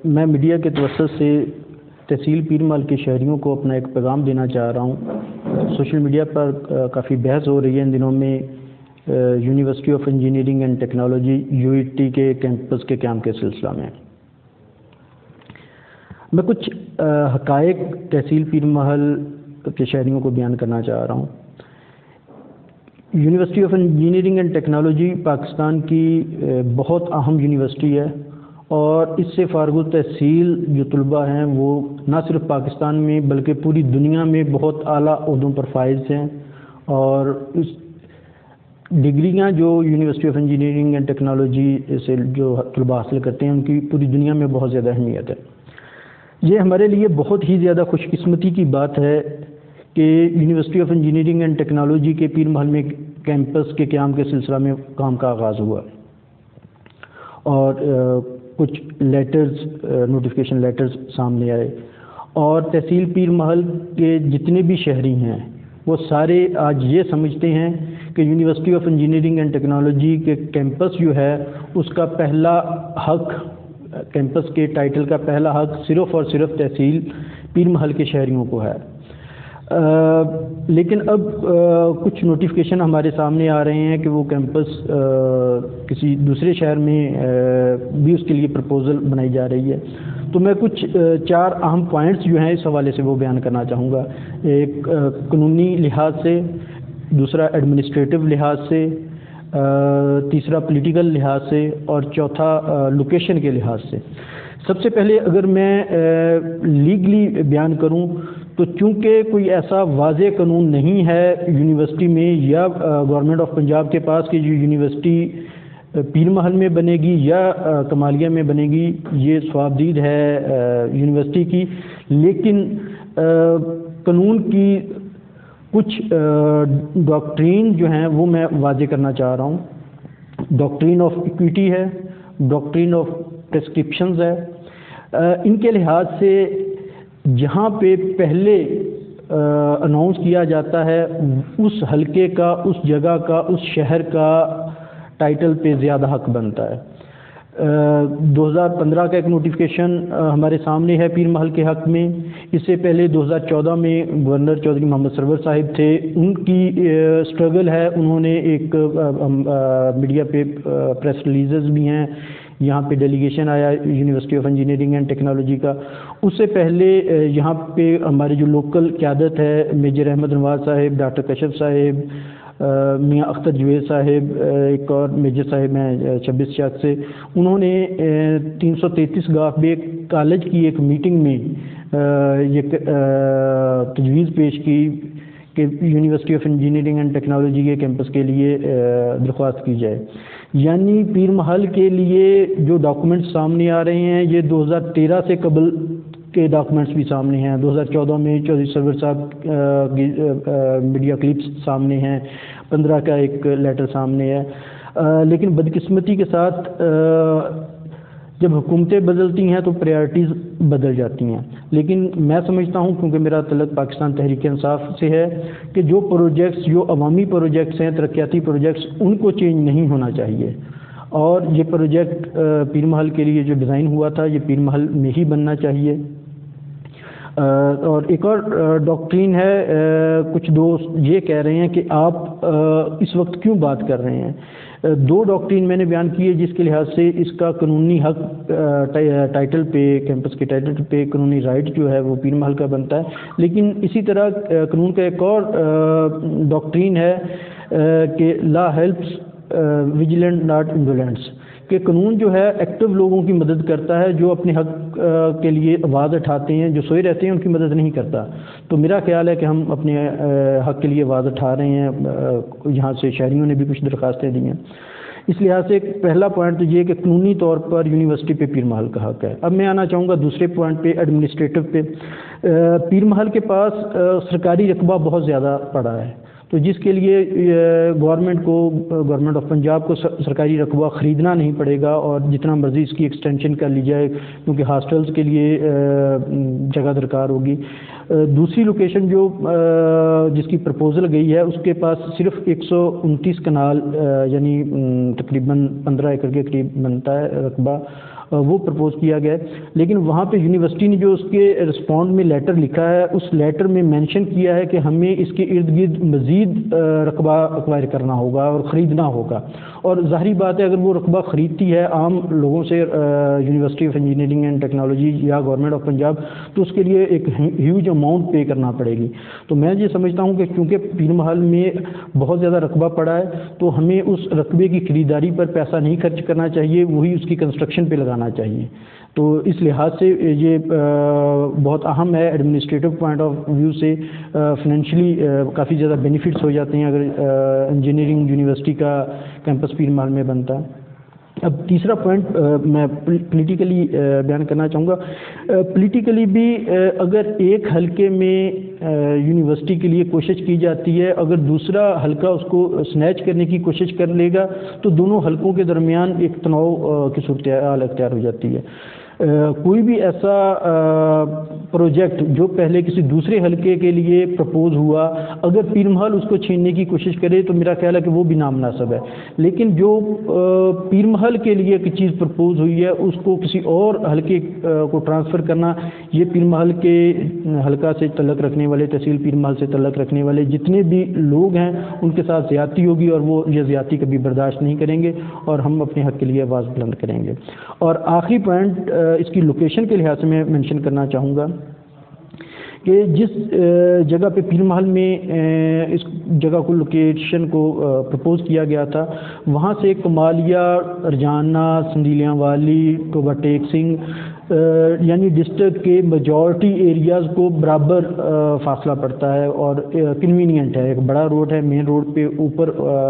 میں میڈیا کے توسط سے تحصیل پیر محل کے شہریوں کو اپنا ایک پیغام دینا چاہ رہا ہوں۔ سوشل میڈیا پر کافی بحث ہو رہی ہے ان دنوں میں university of engineering and technology UET کے کیمپس کے قیام کے سلسلہ میں میں کچھ حقائق تحصیل پیر محل کے شہریوں کو بیان کرنا چاہ رہا ہوں۔ University of engineering and technology Pakistan کی بہت اہم یونیورسٹی ہے اور اس سے فارغ التحصیل جو طلباء ہیں وہ نہ صرف پاکستان میں بلکہ پوری دنیا میں بہت اعلیٰ عہدوں پر فائز ہیں، اور اس ڈگریاں جو university of engineering and technology سے جو طلباء حاصل کرتے ہیں ان کی پوری دنیا میں بہت زیادہ اہمیت ہے۔ یہ ہمارے لیے بہت ہی زیادہ خوش قسمتی کی بات ہے کہ university of engineering and technology کے پیر محل میں کیمپس کے قیام کے سلسلہ میں کام کا آغاز ہوا اور کچھ نوٹیفیکیشن لیٹرز سامنے آئے، اور تحصیل پیر محل کے جتنے بھی شہری ہیں وہ سارے آج یہ سمجھتے ہیں کہ university of engineering and technology کے کیمپس جو ہے اس کا پہلا حق، کیمپس کے ٹائٹل کا پہلا حق صرف اور صرف تحصیل پیر محل کے شہریوں کو ہے۔ لیکن اب کچھ نوٹیفیکیشن ہمارے سامنے آ رہے ہیں کہ وہ کیمپس کسی دوسرے شہر میں بھی اس کے لیے پرپوزل بنائی جا رہی ہے، تو میں کچھ 4 اہم پوائنٹس جو ہیں اس حوالے سے وہ بیان کرنا چاہوں گا۔ ایک قانونی لحاظ سے، دوسرا ایڈمنسٹریٹو لحاظ سے، تیسرا پولیٹیکل لحاظ سے، اور چوتھا لوکیشن کے لحاظ سے۔ سب سے پہلے اگر میں لیگلی بیان کروں تو چونکہ کوئی ایسا واضح قانون نہیں ہے یونیورسٹی میں یا گورنمنٹ آف پنجاب کے پاس کہ جو یونیورسٹی پیر محل میں بنے گی یا کمالیہ میں بنے گی، یہ صوابدید ہے یونیورسٹی کی، لیکن قانون کی کچھ ڈاکٹرین جو ہیں وہ میں واضح کرنا چاہ رہا ہوں۔ ڈاکٹرین آف ایکویٹی ہے، ڈاکٹرین آف پرسکرپشنز ہے۔ ان کے لحاظ سے جہاں پہ پہلے اناؤنس کیا جاتا ہے اس حلقے کا، اس جگہ کا، اس شہر کا ٹائٹل پہ زیادہ حق بنتا ہے۔ 2015 کا ایک نوٹیفیکیشن ہمارے سامنے ہے پیر محل کے حق میں۔ اس سے پہلے 2014 میں گورنر چودھری محمد سرور صاحب تھے، ان کی سٹرگل ہے، انہوں نے ایک میڈیا پہ پریس ریلیزز بھی ہیں، یہاں پہ ڈیلیگیشن آیا university of engineering and technology کا۔ اس سے پہلے یہاں پہ ہمارے جو لوکل قیادت ہے، میجر احمد نواز صاحب، ڈاکٹر کشف صاحب، میاں اختر جوید صاحب، ایک اور میجر صاحب ہیں 26 شاخ سے، انہوں نے 333 گاف بے کالج کی ایک میٹنگ میں یہ تجویز پیش کی کہ university of engineering and technology کے کیمپس کے لیے درخواست کی جائے۔ یعنی پیر محل کے لیے جو ڈاکومنٹس سامنے آ رہے ہیں یہ 2013 سے قبل کے ڈاکومنٹس بھی سامنے ہیں۔ 2014 میں چودھری سرور صاحب میڈیا کلپس سامنے ہیں، 15 کا ایک لیٹر سامنے ہے، لیکن بدقسمتی کے ساتھ جب حکومتیں بدلتی ہیں تو پریارٹیز بدل جاتی ہیں۔ لیکن میں سمجھتا ہوں، کیونکہ میرا تعلق پاکستان تحریک انصاف سے ہے، کہ جو پروجیکٹس، جو عوامی پروجیکٹس ہیں، ترقیاتی پروجیکٹس، ان کو چینج نہیں ہونا چاہیے، اور یہ پروجیکٹ پیر محل کے لیے جو ڈیزائن ہوا تھا یہ پیر محل میں ہی بننا چاہیے۔ اور ایک اور ڈاکٹرین ہے، کچھ دوست یہ کہہ رہے ہیں کہ آپ اس وقت کیوں بات کر رہے ہیں۔ 2 ڈاکٹرین میں نے بیان کی ہے جس کے لحاظ سے اس کا قانونی حق ٹائٹل پہ، کیمپس کے ٹائٹل پہ قانونی رائٹ جو ہے وہ پیر محل کا بنتا ہے، لیکن اسی طرح قانون کا ایک اور ڈاکٹرین ہے کہ لا ہیلپس ویجیلنٹ ناٹ انڈولنٹس، کہ قانون جو ہے ایکٹیو لوگوں کی مدد کرتا ہے، جو اپنے حق کے لیے آواز اٹھاتے ہیں، جو سوئے رہتے ہیں ان کی مدد نہیں کرتا۔ تو میرا خیال ہے کہ ہم اپنے حق کے لیے آواز اٹھا رہے ہیں، یہاں سے شہریوں نے بھی کچھ درخواستیں دی ہیں۔ اس لحاظ سے پہلا پوائنٹ تو یہ کہ قانونی طور پر یونیورسٹی پہ پیر محل کا حق ہے۔ اب میں آنا چاہوں گا دوسرے پوائنٹ پہ، ایڈمنسٹریٹو پہ۔ پیر محل کے پاس سرکاری رقبہ بہت زیادہ پڑا ہے، تو جس کے لیے گورنمنٹ آف پنجاب کو سرکاری رقبہ خریدنا نہیں پڑے گا، اور جتنا مرضی اس کی ایکسٹینشن کر لی جائے، کیونکہ ہاسٹلز کے لیے جگہ درکار ہوگی۔ دوسری لوکیشن جو جس کی پرپوزل گئی ہے، اس کے پاس صرف 129 کنال یعنی تقریباً 15 ایکڑ کے قریب بنتا ہے رقبہ، وہ پرپوز کیا گیا ہے، لیکن وہاں پہ یونیورسٹی نے جو اس کے رسپونڈ میں لیٹر لکھا ہے، اس لیٹر میں مینشن کیا ہے کہ ہمیں اس کے ارد گرد مزید رقبہ ایکوائر کرنا ہوگا اور خریدنا ہوگا، اور ظاہری بات ہے اگر وہ رقبہ خریدتی ہے عام لوگوں سے university of engineering and technology یا گورنمنٹ آف پنجاب، تو اس کے لیے ایک ہیوج اماؤنٹ پے کرنا پڑے گی۔ تو میں یہ سمجھتا ہوں کہ کیونکہ پیر محل میں بہت زیادہ رقبہ پڑا ہے تو ہمیں اس رقبے کی خریداری پر پیسہ نہیں خرچ کرنا چاہیے، وہی اس کی کنسٹرکشن پہ لگانا چاہیے۔ تو اس لحاظ سے یہ بہت اہم ہے، ایڈمنسٹریٹو پوائنٹ آف ویو سے فائنینشلی کافی زیادہ بینیفٹس ہو جاتے ہیں اگر انجینئرنگ یونیورسٹی کا کیمپس پیر محل میں بنتا ہے۔ اب تیسرا پوائنٹ میں پولیٹیکلی بیان کرنا چاہوں گا۔ پولیٹیکلی بھی اگر ایک حلقے میں یونیورسٹی کے لیے کوشش کی جاتی ہے، اگر دوسرا حلقہ اس کو سنیچ کرنے کی کوشش کر لے گا تو دونوں حلقوں کے درمیان ایک تناؤ کی صورتحال اختیار ہو جاتی ہے۔ کوئی بھی ایسا پروجیکٹ جو پہلے کسی دوسرے حلقے کے لیے پرپوز ہوا، اگر پیر محل اس کو چھیننے کی کوشش کرے تو میرا خیال ہے کہ وہ بھی نامناسب ہے، لیکن جو پیر محل کے لیے ایک چیز پرپوز ہوئی ہے اس کو کسی اور حلقے کو ٹرانسفر کرنا، یہ پیر محل کے حلقہ سے تعلق رکھنے والے، تحصیل پیر محل سے تعلق رکھنے والے جتنے بھی لوگ ہیں ان کے ساتھ زیادتی ہوگی، اور وہ یہ زیادتی کبھی برداشت نہیں کریں گے اور ہم اپنے حق کے لیے آواز بلند کریں گے۔ اور آخری پوائنٹ اس کی لوکیشن کے لحاظ سے میں مینشن کرنا چاہوں گا کہ جس جگہ پہ پیر محل میں اس جگہ کو لوکیشن کو پرپوز کیا گیا تھا، وہاں سے کمالیہ، ارجانہ، سندیلیاں والی، ٹوبہ ٹیک سنگھ یعنی ڈسٹرکٹ کے میجورٹی ایریاز کو برابر فاصلہ پڑتا ہے اور کنوینئنٹ ہے، ایک بڑا روڈ ہے، مین روڈ پہ اوپر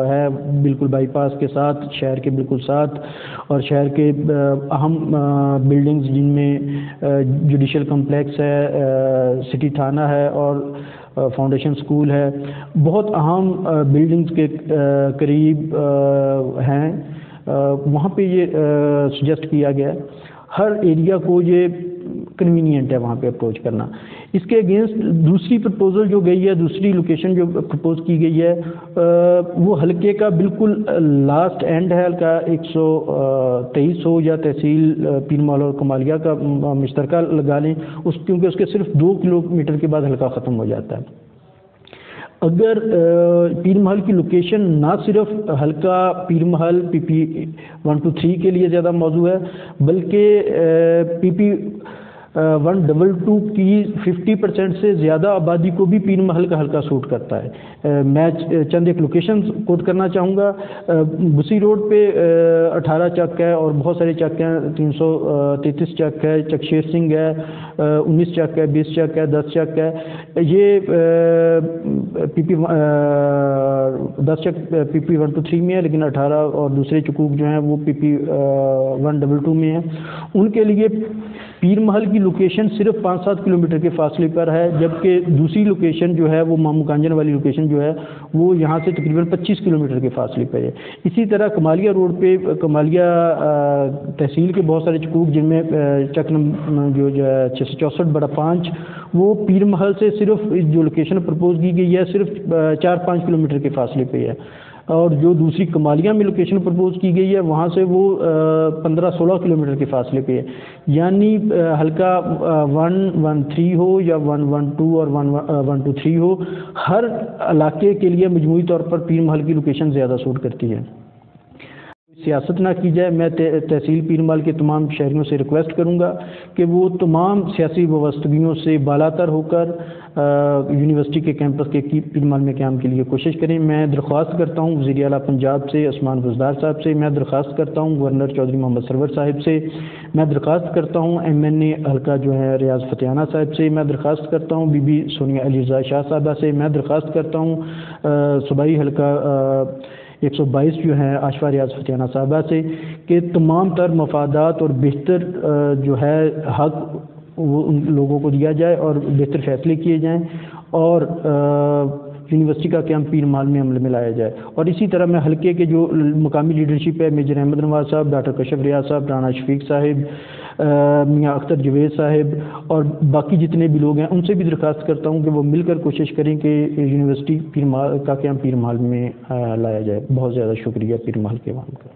ہے بالکل بائی پاس کے ساتھ، شہر کے بالکل ساتھ، اور شہر کے اہم بلڈنگز جن میں جوڈیشل کمپلیکس ہے، سٹی تھانہ ہے اور فاؤنڈیشن اسکول ہے، بہت اہم بلڈنگز کے قریب ہیں، وہاں پہ یہ سجیسٹ کیا گیا ہے۔ ہر ایریا کو یہ کنوینئنٹ ہے وہاں پہ اپروچ کرنا۔ اس کے اگینسٹ دوسری پرپوزل جو گئی ہے، دوسری لوکیشن جو پرپوز کی گئی ہے، وہ حلقے کا بالکل لاسٹ اینڈ ہے، حلقہ 123 ہو یا تحصیل پیر محل اور کمالیہ کا مشترکہ لگا لیں، کیونکہ اس کے صرف 2 کلومیٹر کے بعد حلقہ ختم ہو جاتا ہے۔ اگر پیر محل کی لوکیشن نہ صرف حلقہ پیر محل پی پی 123 کے لیے زیادہ موزوں ہے، بلکہ پی پی 122 کی 50% سے زیادہ آبادی کو بھی پیر محل کا حلقہ سوٹ کرتا ہے۔ میں چند ایک لوکیشن کوٹ کرنا چاہوں گا۔ بسی روڈ پہ 18 چک ہے اور بہت سارے چک ہیں، 333 چک ہے، چک شیر سنگھ ہے، 19 چک ہے، 20 چک ہے، 10 چک ہے۔ یہ پی پی 10 چک پی پی 123 میں ہے، لیکن 18 اور دوسرے چکوک جو ہیں وہ پی پی 122 میں ہیں۔ ان کے لیے پیر محل کی لوکیشن صرف 5-7 کلومیٹر کے فاصلے پر ہے، جبکہ دوسری لوکیشن جو ہے وہ مامو کانجن والی لوکیشن جو ہے وہ یہاں سے تقریباً 25 کلومیٹر کے فاصلے پر ہے۔ اسی طرح کمالیہ روڈ پہ کمالیہ تحصیل کے بہت سارے چکوک جن میں چک جو ہے 664/5 وہ پیر محل سے صرف جو لوکیشن پرپوز کی گئی ہے صرف 4-5 کلومیٹر کے فاصلے پہ ہے، اور جو دوسری کمالیہ میں لوکیشن پرپوز کی گئی ہے وہاں سے وہ 15-16 کلومیٹر کے فاصلے پہ ہے۔ یعنی حلقہ 113 ہو یا 112 اور 123 ہو، ہر علاقے کے لیے مجموعی طور پر پیر محل کی لوکیشن زیادہ سوٹ کرتی ہے۔ سیاست نہ کی جائے، میں تحصیل پیر محل کے تمام شہریوں سے ریکویسٹ کروں گا کہ وہ تمام سیاسی وابستگیوں سے بالاتر ہو کر یونیورسٹی کے کیمپس کے پیر محل میں قیام کے لیے کوشش کریں۔ میں درخواست کرتا ہوں وزیر اعلیٰ پنجاب سے عثمان بزدار صاحب سے، میں درخواست کرتا ہوں گورنر چودھری محمد سرور صاحب سے، میں درخواست کرتا ہوں MNA حلقہ جو ہے ریاض فتحانہ صاحب سے، میں درخواست کرتا ہوں بی بی سونیا علی رضا شاہ صاحبہ سے، میں درخواست کرتا ہوں صوبائی حلقہ 122 جو ہے آشفا ریاض فتحانہ صاحبہ سے، کہ تمام تر مفادات اور بہتر جو ہے حق وہ ان لوگوں کو دیا جائے اور بہتر فیصلے کیے جائیں، اور یونیورسٹی کا قیام پیر محل میں عمل میں لایا جائے۔ اور اسی طرح میں حلقے کے جو مقامی لیڈرشپ ہے، میجر احمد نواز صاحب، ڈاکٹر کشف ریاض صاحب، رانا شفیق صاحب، میاں اختر جوید صاحب اور باقی جتنے بھی لوگ ہیں ان سے بھی درخواست کرتا ہوں کہ وہ مل کر کوشش کریں کہ یونیورسٹی پیر محل کا قیام پیر محل میں لایا جائے۔ بہت زیادہ شکریہ پیر محل کے عوام کا۔